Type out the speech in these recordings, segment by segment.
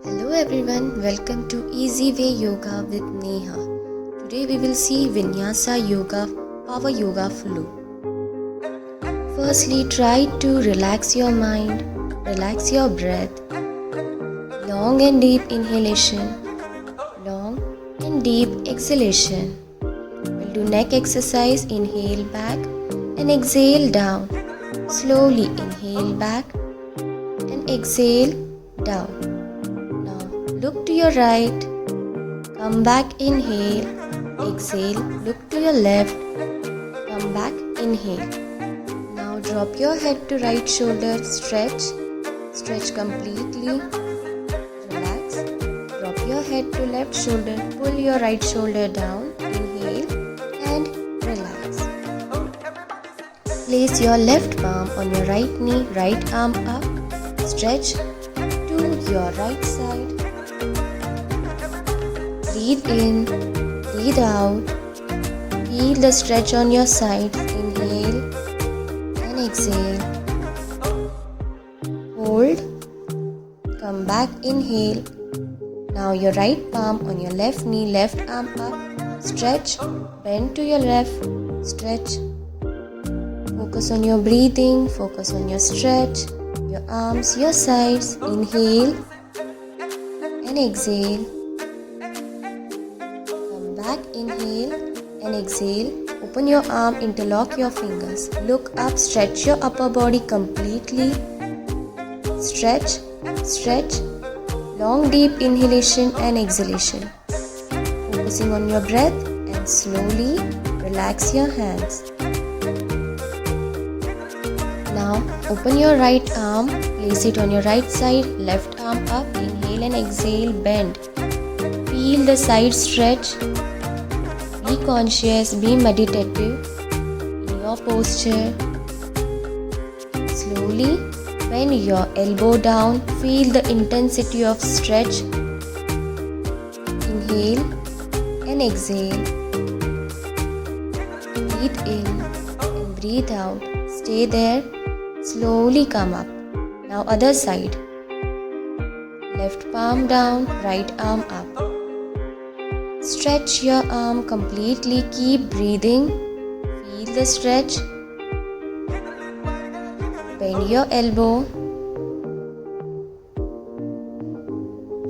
Hello everyone, welcome to Easy Way Yoga with Neha. Today we will see Vinyasa Yoga, Power Yoga Flow. Firstly, try to relax your mind, relax your breath. Long and deep inhalation, long and deep exhalation. We'll do neck exercise, inhale back and exhale down. Slowly inhale back and exhale down. Look to your right, come back, inhale, exhale, look to your left, come back, inhale. Now drop your head to right shoulder, stretch completely, relax. Drop your head to left shoulder, pull your right shoulder down, inhale and relax. Place your left palm on your right knee, right arm up, stretch to your right side. Breathe in, breathe out. Feel the stretch on your sides. Inhale and exhale. Hold. Come back, inhale. Now your right palm on your left knee, left arm up. Stretch. Bend to your left. Stretch. Focus on your breathing. Focus on your stretch. Your arms, your sides. Inhale and exhale. Back, inhale and exhale. Open your arm, interlock your fingers. Look up, stretch your upper body completely. Stretch, stretch. Long deep inhalation and exhalation. Focusing on your breath and slowly relax your hands. Now open your right arm, place it on your right side, left arm up. Inhale and exhale, bend. Feel the side stretch. Be conscious, be meditative in your posture. Slowly bend your elbow down, feel the intensity of stretch. Inhale and exhale. Breathe in and breathe out. Stay there. Slowly come up. Now other side. Left palm down, right arm up. Stretch your arm completely, keep breathing, feel the stretch, bend your elbow,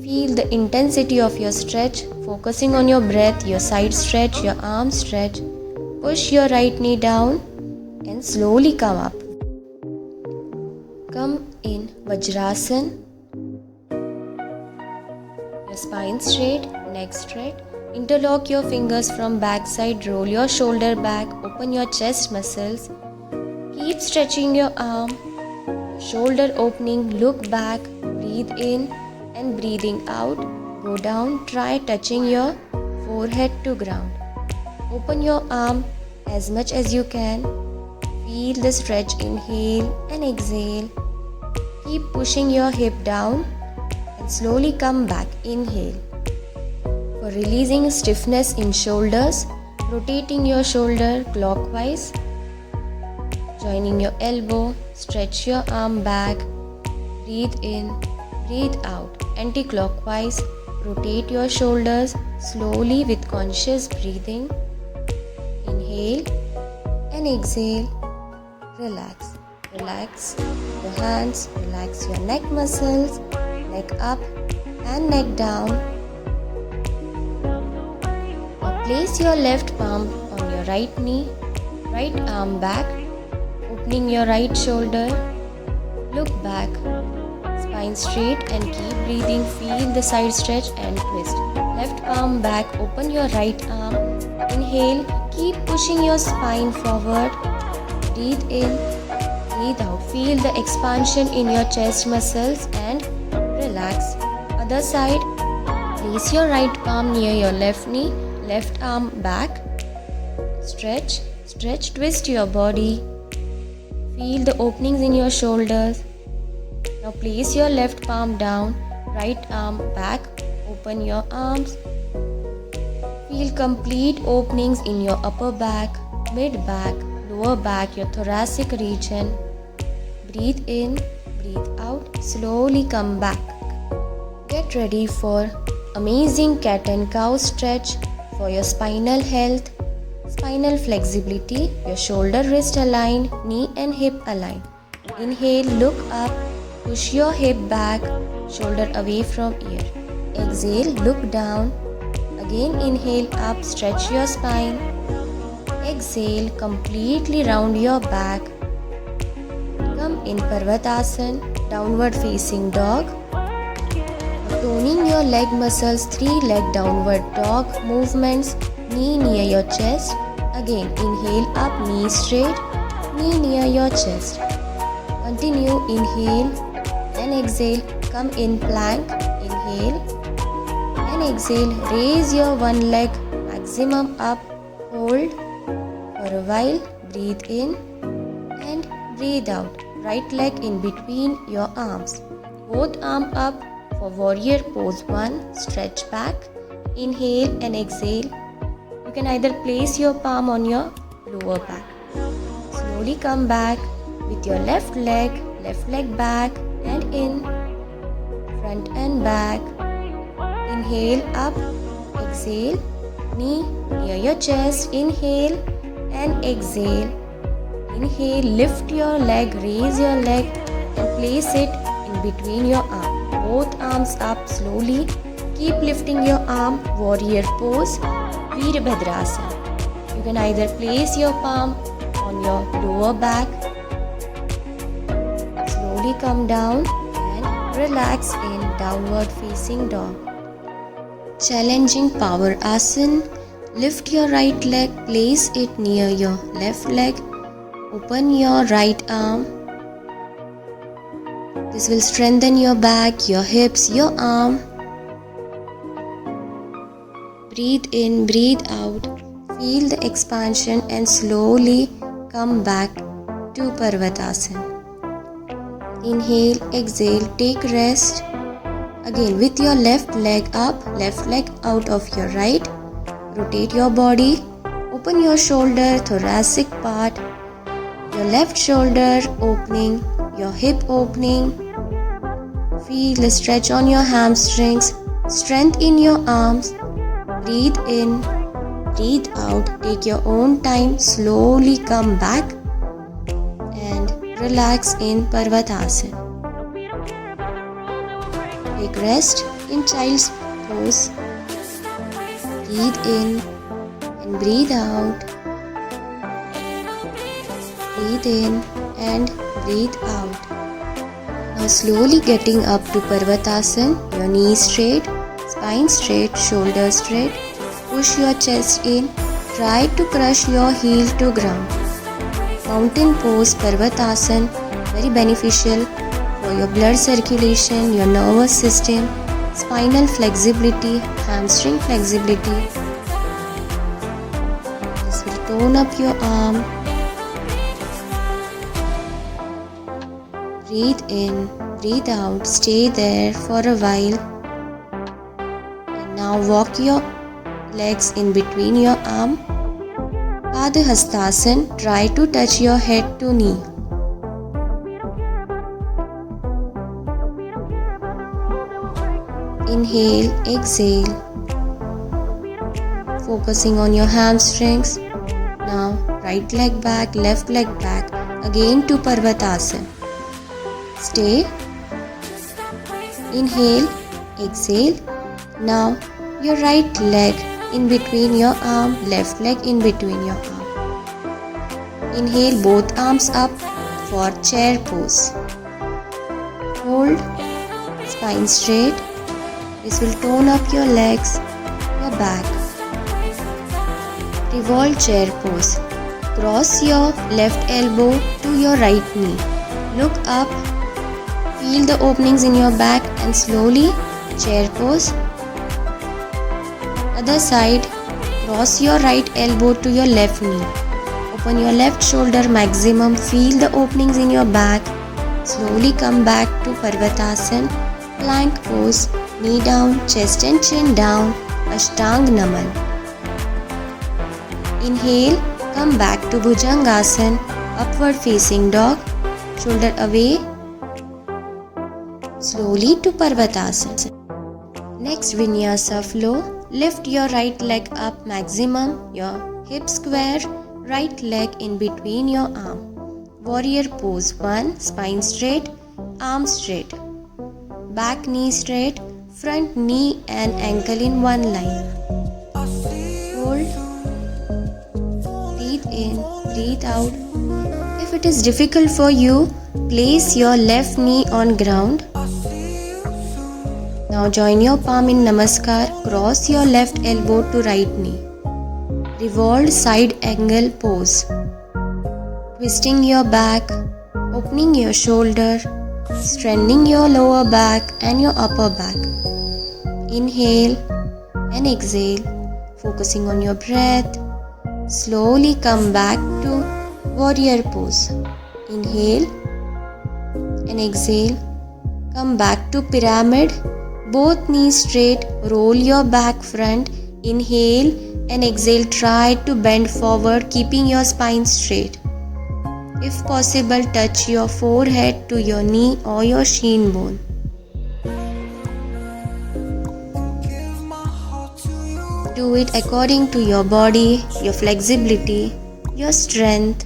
feel the intensity of your stretch, focusing on your breath, your side stretch, your arm stretch, push your right knee down and slowly come up. Come in Vajrasana, your spine straight, neck straight. Interlock your fingers from back side, roll your shoulder back, open your chest muscles. Keep stretching your arm, shoulder opening, look back, breathe in and breathing out. Go down, try touching your forehead to ground. Open your arm as much as you can. Feel the stretch, inhale and exhale. Keep pushing your hip down and slowly come back, inhale. For releasing stiffness in shoulders, rotating your shoulder clockwise, joining your elbow, stretch your arm back, breathe in, breathe out, anti-clockwise, rotate your shoulders slowly with conscious breathing. Inhale and exhale, relax. Relax your hands, relax your neck muscles, neck up and neck down. Place your left palm on your right knee, right arm back, opening your right shoulder, look back, spine straight and keep breathing, feel the side stretch and twist. Left palm back, open your right arm, inhale, keep pushing your spine forward, breathe in, breathe out, feel the expansion in your chest muscles and relax. Other side, place your right palm near your left knee, left arm back, stretch, stretch, twist your body, feel the openings in your shoulders. Now place your left palm down, right arm back, open your arms, feel complete openings in your upper back, mid back, lower back, your thoracic region. Breathe in, breathe out, slowly come back. Get ready for amazing cat and cow stretch for your spinal health, spinal flexibility, your shoulder wrist aligned, knee and hip aligned. Inhale, look up, push your hip back, shoulder away from ear. Exhale, look down. Again inhale up, stretch your spine. Exhale, completely round your back. Come in Parvatasana, downward facing dog. Toning your leg muscles, 3 leg downward dog movements, knee near your chest. Again inhale up, knee straight, knee near your chest. Continue, inhale and exhale, come in plank, inhale and exhale, raise your one leg maximum up, hold for a while, breathe in and breathe out. Right leg in between your arms, both arms up for warrior pose 1, stretch back, inhale and exhale. You can either place your palm on your lower back. Slowly come back with your left leg back and in, front and back. Inhale up, exhale, knee near your chest, inhale and exhale. Inhale, lift your leg, raise your leg and place it in between your arms. Both arms up slowly. Keep lifting your arm, warrior pose, Virabhadrasana. You can either place your palm on your lower back. Slowly come down and relax in downward facing dog. Challenging power asana. Lift your right leg, place it near your left leg. Open your right arm. This will strengthen your back, your hips, your arm. Breathe in, breathe out. Feel the expansion and slowly come back to Parvatasana. Inhale, exhale, take rest. Again with your left leg up, left leg out of your right. Rotate your body. Open your shoulder, thoracic part. Your left shoulder opening, your hip opening. Feel the stretch on your hamstrings, strength in your arms. Breathe in, breathe out. Take your own time, slowly come back and relax in Parvatasana. Take rest in child's pose. Breathe in and breathe out. Breathe in and breathe out. Now slowly getting up to Parvatasana, your knees straight, spine straight, shoulders straight. Push your chest in. Try to crush your heel to ground. Mountain pose Parvatasana, very beneficial for your blood circulation, your nervous system, spinal flexibility, hamstring flexibility. This will tone up your arm. Breathe in, breathe out, stay there for a while. And now walk your legs in between your arm. Padahastasana, try to touch your head to knee. Inhale, exhale. Focusing on your hamstrings. Now right leg back, left leg back. Again to Parvatasana. Stay. Inhale, exhale. Now your right leg in between your arm, left leg in between your arm. Inhale, both arms up for chair pose. Hold, spine straight. This will tone up your legs, your back. Revolve chair pose. Cross your left elbow to your right knee. Look up. Feel the openings in your back and slowly chair pose. Other side, cross your right elbow to your left knee. Open your left shoulder maximum. Feel the openings in your back. Slowly come back to Parvatasana, plank pose. Knee down, chest and chin down, Ashtanga Naman. Inhale, come back to Bhujangasana, upward facing dog, shoulder away. Slowly to Parvatasana. Next Vinyasa flow. Lift your right leg up maximum, your hip square, right leg in between your arm. Warrior pose 1. Spine straight, arms straight. Back knee straight, front knee and ankle in one line. Hold. Breathe in, breathe out. If it is difficult for you, place your left knee on ground. Now join your palm in Namaskar. Cross your left elbow to right knee. Revolved side angle pose. Twisting your back, opening your shoulder, strengthening your lower back and your upper back. Inhale and exhale, focusing on your breath. Slowly come back to warrior pose. Inhale and exhale. Come back to pyramid. Both knees straight, roll your back front. Inhale and exhale, try to bend forward, keeping your spine straight. If possible, touch your forehead to your knee or your shin bone. Do it according to your body, your flexibility, your strength.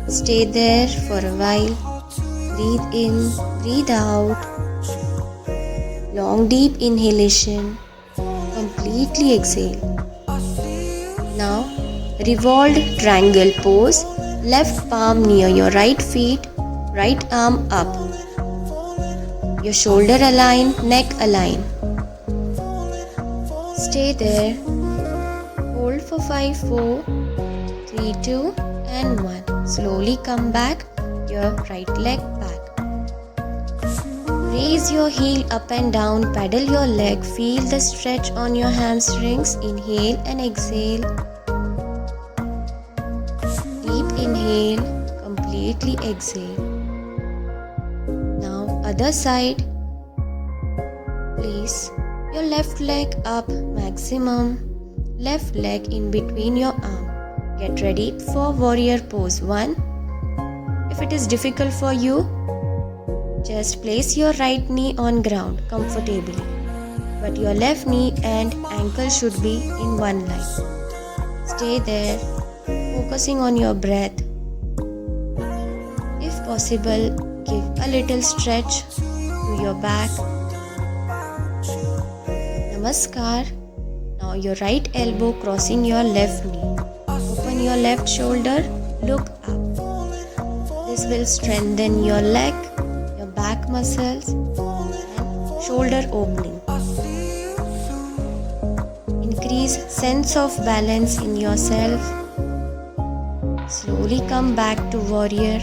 Stay there for a while. Breathe in, breathe out. Long deep inhalation. Completely exhale. Now, revolved triangle pose. Left palm near your right feet. Right arm up. Your shoulder align, neck align. Stay there. Hold for 5, 4, 3, 2 and 1. Slowly come back. Your right leg back. Raise your heel up and down, pedal your leg, feel the stretch on your hamstrings. Inhale and exhale. Deep inhale, completely exhale. Now other side. Place your left leg up maximum, left leg in between your arm. Get ready for warrior pose 1. If it is difficult for you, just place your right knee on ground comfortably, but your left knee and ankle should be in one line. Stay there, focusing on your breath. If possible, give a little stretch to your back. Namaskar. Now your right elbow crossing your left knee. Open your left shoulder, look up. This will strengthen your leg, back muscles and shoulder opening. Increase sense of balance in yourself. Slowly come back to warrior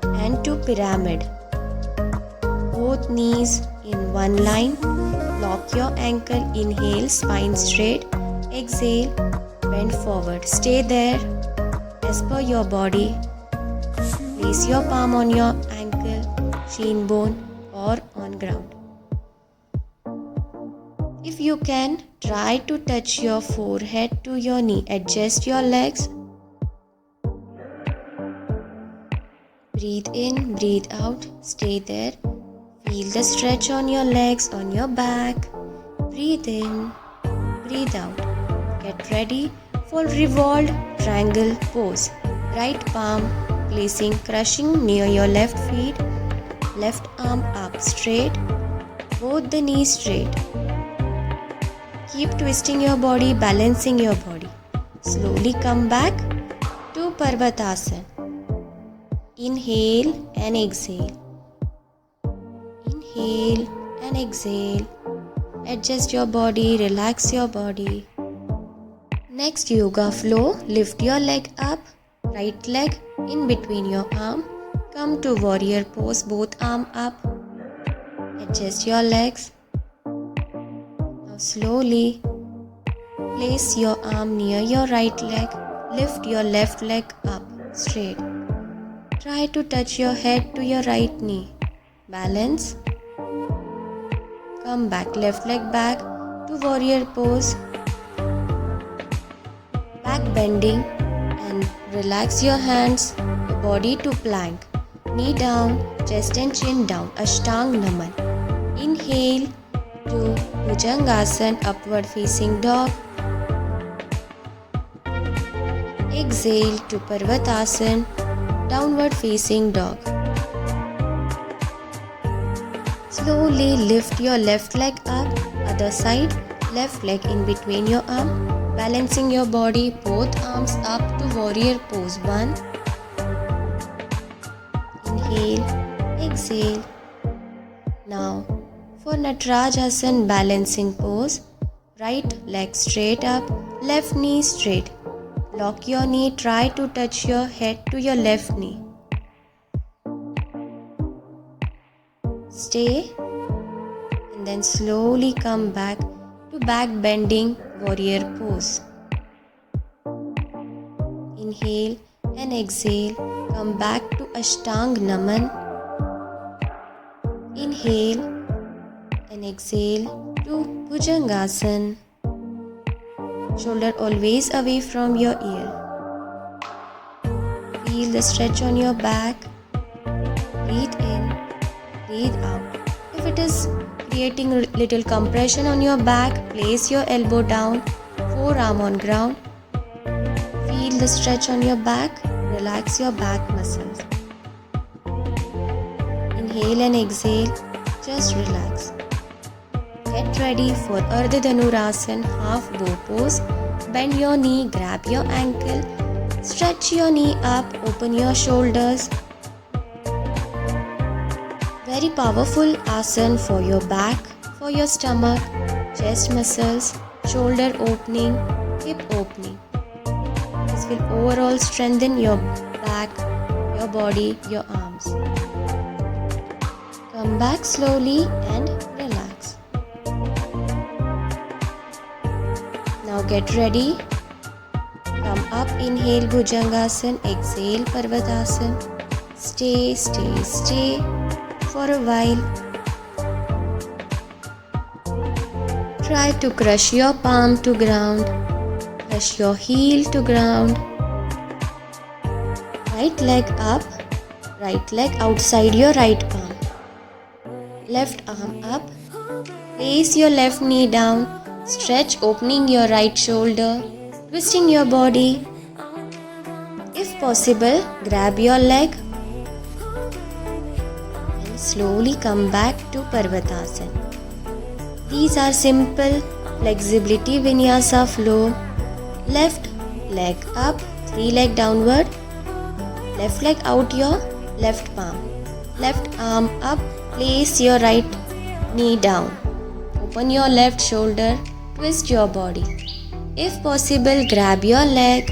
and to pyramid. Both knees in one line. Lock your ankle. Inhale, spine straight. Exhale, bend forward. Stay there as per your body. Place your palm on your ankle, shin bone or on ground. If you can, try to touch your forehead to your knee. Adjust your legs. Breathe in, breathe out. Stay there. Feel the stretch on your legs, on your back. Breathe in, breathe out. Get ready for revolved triangle pose. Right palm placing crushing near your left feet. Left arm up straight, both the knees straight. Keep twisting your body, balancing your body. Slowly come back to Parvatasana. Inhale and exhale. Inhale and exhale. Adjust your body, relax your body. Next yoga flow, lift your leg up, right leg in between your arm. Come to warrior pose, both arm up. Adjust your legs. Now slowly place your arm near your right leg. Lift your left leg up straight. Try to touch your head to your right knee. Balance. Come back, left leg back to warrior pose. Back bending and relax your hands, your body to plank. Knee down, chest and chin down, Ashtang Naman. Inhale. Inhale to Bhujangasana, upward facing dog. Exhale to Parvatasana, downward facing dog. Slowly lift your left leg up, other side, left leg in between your arm, balancing your body, both arms up to warrior pose. 1. Inhale, exhale. Now for Natarajasana balancing pose, right leg straight up, left knee straight. Lock your knee, try to touch your head to your left knee. Stay and then slowly come back to back bending warrior pose. Inhale and exhale, come back to Ashtanga Naman. Inhale and exhale to Bhujangasana. Shoulder always away from your ear. Feel the stretch on your back. Breathe in, breathe out. If it is creating little compression on your back, place your elbow down, forearm on ground. Feel the stretch on your back. Relax your back muscles. Inhale and exhale. Just relax. Get ready for Ardha Dhanurasana, half bow pose. Bend your knee, grab your ankle, stretch your knee up, open your shoulders. Very powerful asana for your back, for your stomach, chest muscles, shoulder opening, hip opening. This will overall strengthen your back, your body, your arms. Come back slowly and relax. Now get ready. Come up, inhale Bhujangasana, exhale Parvatasana. Stay for a while. Try to crush your palm to ground. Crush your heel to ground. Right leg up, right leg outside your right palm. Left arm up. Place your left knee down. Stretch, opening your right shoulder, twisting your body. If possible, grab your leg and slowly come back to Parvatasana. These are simple flexibility vinyasa flow. Left leg up, 3 leg downward. Left leg out your left palm. Left arm up, place your right knee down. Open your left shoulder, twist your body. If possible, grab your leg.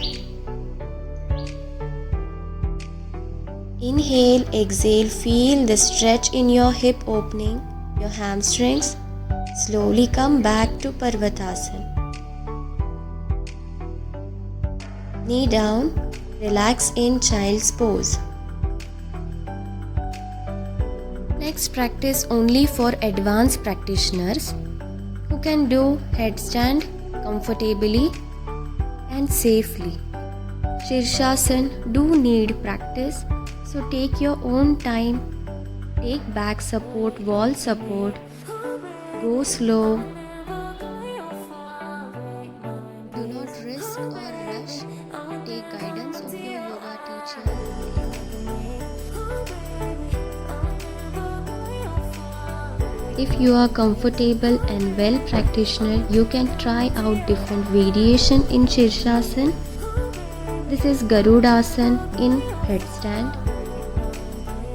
Inhale, exhale, feel the stretch in your hip opening, your hamstrings. Slowly come back to Parvatasana. Knee down, relax in child's pose. Next practice only for advanced practitioners who can do headstand comfortably and safely. Shirshasana do need practice, so take your own time. Take back support, wall support. Go slow. Do not risk or rush. Take guidance of your yoga teacher. If you are comfortable and well practitioner, you can try out different variation in Shirshasana. This is Garudasana in headstand.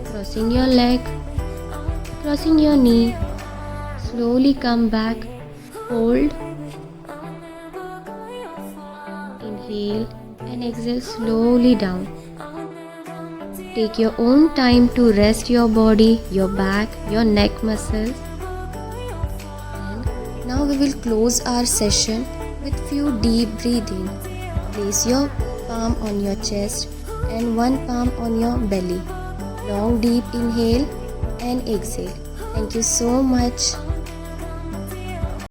Crossing your leg, crossing your knee, slowly come back, hold, inhale and exhale slowly down. Take your own time to rest your body, your back, your neck muscles. And now we will close our session with few deep breathing. Place your palm on your chest and one palm on your belly. Long deep inhale and exhale. Thank you so much.